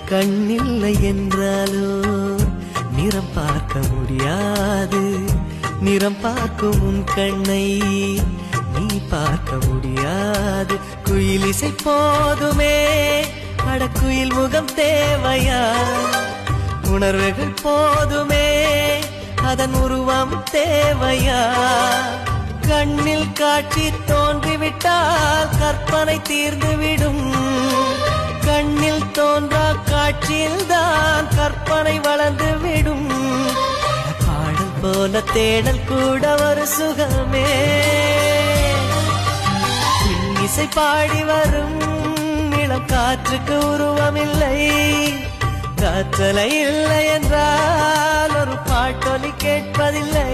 கண்ணில்லை என்றாலோ நிறம் பார்க்க முடியாது. நிறம் பார்க்கும் உன் கண்ணை நீ பார்க்க முடியாது. குயில் இசை போதுமே, அடக்குயில் முகம் தேவையா? உணர்வுகள் போதுமே, அதன் உருவம் தேவையா? கண்ணில் காட்சி தோன்றிவிட்டால் கற்பனை தீர்ந்துவிடும். கண்ணில் தோன்றா காட்சியில் தான் கற்பனை வளர்ந்து விடும். பாடல் போல தேடல் கூட ஒரு சுகமே. இசை பாடி வரும் இளம் காற்றுக்கு உருவமில்லை. காற்றலை இல்லை என்றால் ஒரு பாட்டொலி கேட்பதில்லை.